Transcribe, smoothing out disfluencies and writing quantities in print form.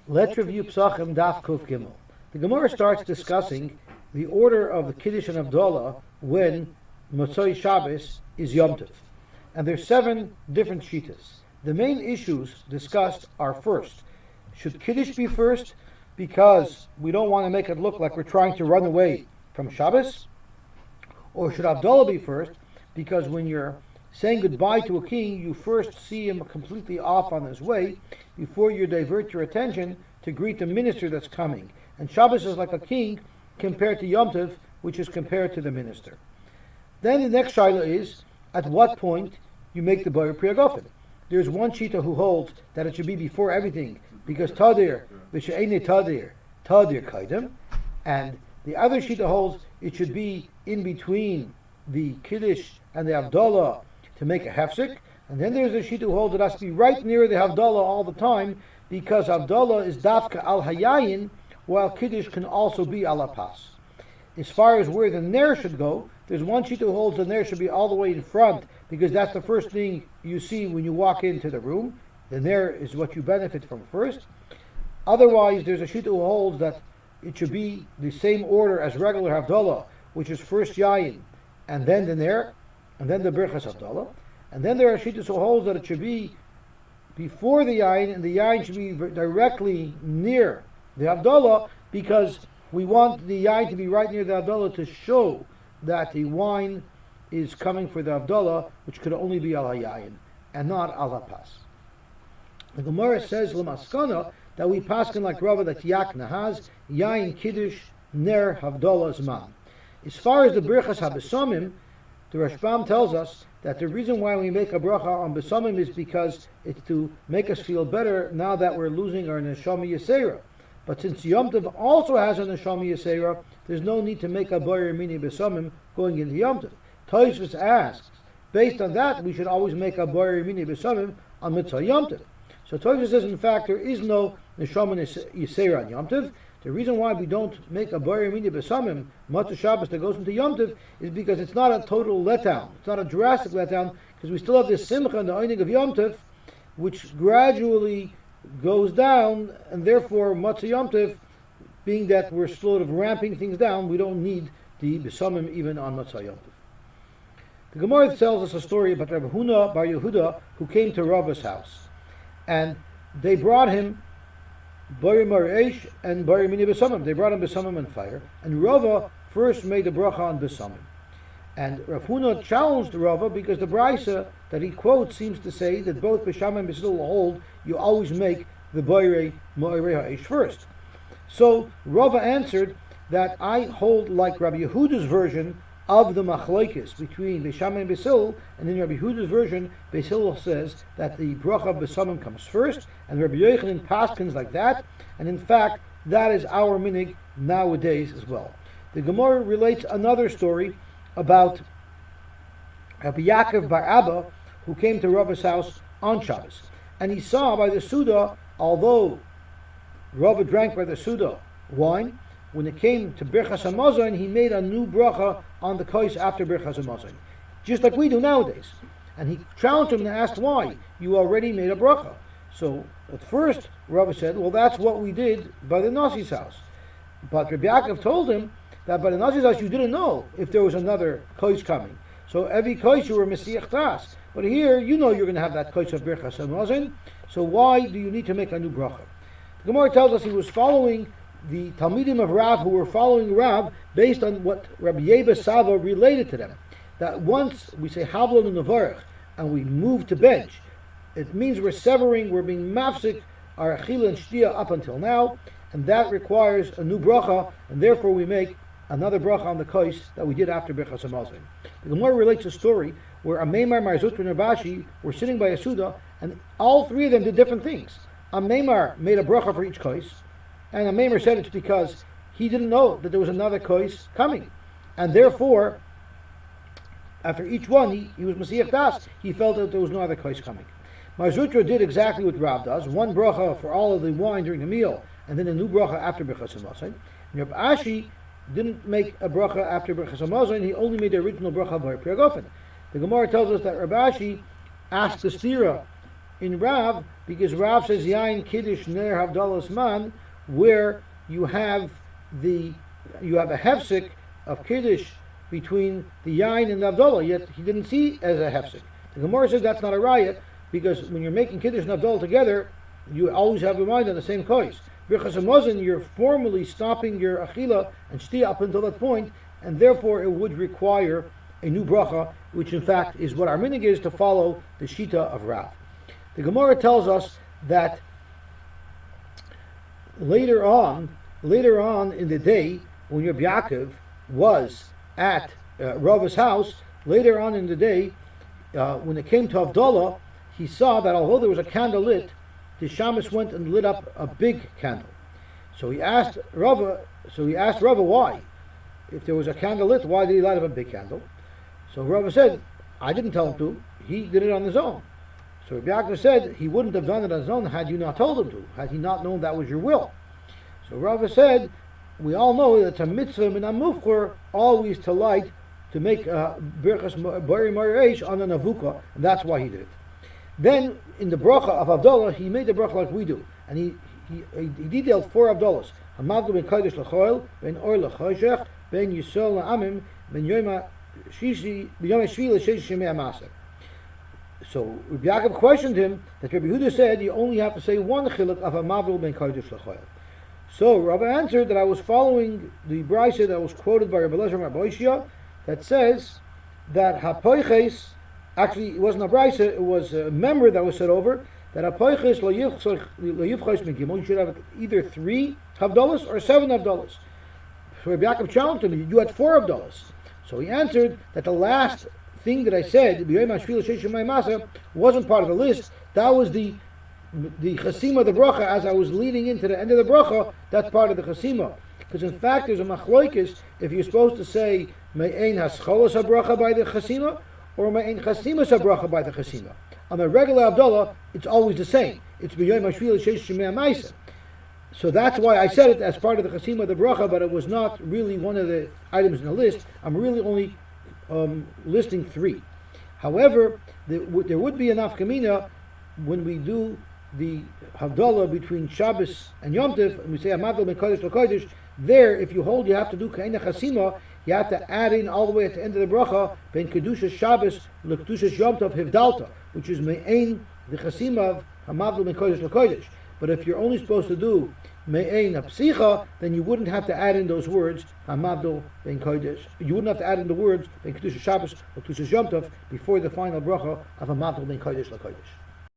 Let's review Pesachim Daf Kuf Gimel. The Gemara starts discussing the order of the Kiddush and Havdalah when Motzoi Shabbos is Yom Tov. And there's 7 different shittas. The main issues discussed are first, should Kiddush be first because we don't want to make it look like we're trying to run away from Shabbos? Or should Havdalah be first because when you're saying goodbye to a king, you first see him completely off on his way before you divert your attention to greet the minister that's coming. And Shabbos is like a king compared to Yom Tov, which is compared to the minister. Then the next shaila is, at what point you make the Boyer Priyagofen. There's one shita who holds that it should be before everything, because Tadir, V'she'ene Tadir, Tadir Kaidem, and the other shita holds it should be in between the Kiddush and the Havdalah to make a hefsek, and then there's a shita who holds it has to be right near the Havdalah all the time, because Havdalah is dafka al hayayin, while Kiddush can also be al pas. As far as where the ner should go, there's one shita who holds the ner should be all the way in front, because that's the first thing you see when you walk into the room. The ner is what you benefit from first. Otherwise, there's a shita who holds that it should be the same order as regular Havdalah, which is first yayin, and then the ner, and then the Birchas Havdalah. And then there are shittas who holds that it should be before the yayin, and the yayin should be directly near the Havdalah, because we want the yayin to be right near the Havdalah to show that the wine is coming for the Havdalah, which could only be al hayayin and not al hapas. The Gemara says l'maskana that we paskin like Rava that yak nahaz yayin kiddush ner Havdalah zman. As far as the Birchas HaBesamim, the Rashbam tells us that the reason why we make a bracha on Besamim is because it's to make us feel better now that we're losing our Neshama Yisera. But since Yom Tov also has a Neshama Yisera, there's no need to make a Boyer Mini Besamim going into Yom Tov. Tosfos asks, based on that, we should always make a Boyer Mini Besamim on Mitzvah Yom Tov. So Tosfos says, in fact, there is no Neshama Yisera on Yom Tov. The reason why we don't make a Boyer Mini Besamim, Matzah Shabbos, that goes into Yom Tov, is because it's not a total letdown. It's not a drastic letdown, because we still have this Simcha and the Einig of Yom Tov, which gradually goes down, and therefore Matzah Yom Tov, being that we're sort of ramping things down, we don't need the Besamim even on Matzah Yom Tov. The Gemara tells us a story about Rav Huna Bar Yehuda, who came to Rava's house, and they brought him Boyer Mari'esh and Boyer Mini Besamim. They brought him Besamim and fire. And Rava first made the bracha on Besamim. And Rav Huna challenged Rava because the Brisa that he quotes seems to say that both Besham and Besil hold you always make the Boyer Mari'esh first. So Rava answered that I hold like Rabbi Yehuda's version of the machlokes between Besham and Besil, and in Rabbi Yehuda's version, Besil says that the bracha of Besamim comes first, and Rabbi Yochanan paskins like that, and in fact, that is our minig nowadays as well. The Gemara relates another story about Rabbi Yaakov Bar Abba, who came to Rava's house on Shabbos, and he saw by the Suda, although Rava drank by the Suda wine, when it came to Birchas HaMazon, he made a new bracha on the kos after Birchas HaMazon, just like we do nowadays. And he challenged him and asked why. You already made a bracha. So at first, Rava said, well, that's what we did by the Nasi's house. But Rabbi Yaakov told him that by the Nasi's house, you didn't know if there was another kos coming. So every kos you were Mesiach Tas. But here, you know you're going to have that kos of Birchas HaMazon. So why do you need to make a new bracha? The Gemara tells us he was following the Talmidim of Rav who were following Rav based on what Rabbi Yeba Sava related to them. That once we say Havlon and Nevarech and we move to bench, it means we're severing, we're being mafsik our Achila and Shtia up until now, and that requires a new bracha, and therefore we make another bracha on the kos that we did after Birchas HaMazon. The Gemara relates a story where Ameimar, Marzutra, and Rabashi were sitting by a Suda, and all three of them did different things. Ameimar made a bracha for each kos, and the Maimer said it's because he didn't know that there was another kos coming. And therefore, after each one, he was Mesiach Das. He felt that there was no other kos coming. Marzutra did exactly what Rav does. One bracha for all of the wine during the meal, and then a new bracha after Birchas HaMazon. And Reb Ashi didn't make a bracha after Birchas HaMazon. He only made the original bracha by Priyagofen. The Gemara tells us that Reb Ashi asked the stira in Rav, because Rav says Yain Kiddush Ner Havdalas Man, where you have a hefsek of Kiddush between the Yain and the Havdalah, yet he didn't see as a hefsek. The Gemara says that's not a raya, because when you're making Kiddush and Havdalah together, you always have your mind on the same kois. Birchas Hamazon, you're formally stopping your achila and shtia up until that point, and therefore it would require a new bracha, which in fact is what our minhag is to follow the shita of Rav. The Gemara tells us that later on in the day, when Rabbi Yaakov was at Rav's house, later on in the day, when it came to Havdalah, he saw that although there was a candle lit, the shamus went and lit up a big candle. So he asked Rava why. If there was a candle lit, why did he light up a big candle? So Rava said, I didn't tell him to. He did it on his own. So Rabbi Yaakov said he wouldn't have done it on his own had you not told him to, had he not known that was your will. So Rava said, we all know that it's a mitzvah min amufchur always to light, to make birchas bari mari'esh on an avuka, and that's why he did it. Then in the bracha of Havdalah, he made the bracha like we do, and he detailed 4 Havdalahs: Hamavdu ben Kodesh l'choil, ben Or l'choshech, ben Yisol la'amim, ben Yom Shvi l'sheish shemei ha'maseh. So Rabbi Yaakov questioned him that Rabbi Yehuda said you only have to say one chiluk of Hamavdu ben Kodesh l'choil. So Rabbi answered that I was following the brisa that was quoted by Rabbi Lezer and Rabbi Oishia that says that hapoiches, actually it wasn't a brisa, it was a member that was said over, that hapoiches lo yivchos megimel, you should have either 3 havdalas or 7 havdalas. So Rabbi Yaakov challenged him, you had 4 havdalas. So he answered that the last thing that I said, wasn't part of the list. That was the chasima, the bracha, as I was leading into the end of the bracha, that's part of the chasima. Because in fact there's a machloikis if you're supposed to say me'ein hascholos habracha by the chasima or me'ein chasimas habracha by the chasima. On the regular Havdalah, it's always the same. It's b'yoyim hashvil sheish shemei ha'maisa. So that's why I said it as part of the chasima of the bracha, but it was not really one of the items in the list. I'm really only listing 3. However, there would be an afkamina when we do the Havdalah between Shabbos and Yom Tov, and we say Hamavdal ben Kodesh l'Kodesh. There, if you hold, you have to do Ka'ina Chasima. You have to add in all the way at the end of the bracha ben Kedushas Shabbos l'Kedushas Yom Tov Hivdalta, which is me'ein the Chasima of Hamavdal ben Kodesh l'Kodesh. But if you're only supposed to do me'ein hapsicha, then you wouldn't have to add in those words Hamavdal ben Kodesh. You wouldn't have to add in the words ben Kedushas Shabbos l'Kedushas Yom Tov before the final bracha of Hamavdal ben Kodesh l'Kodesh.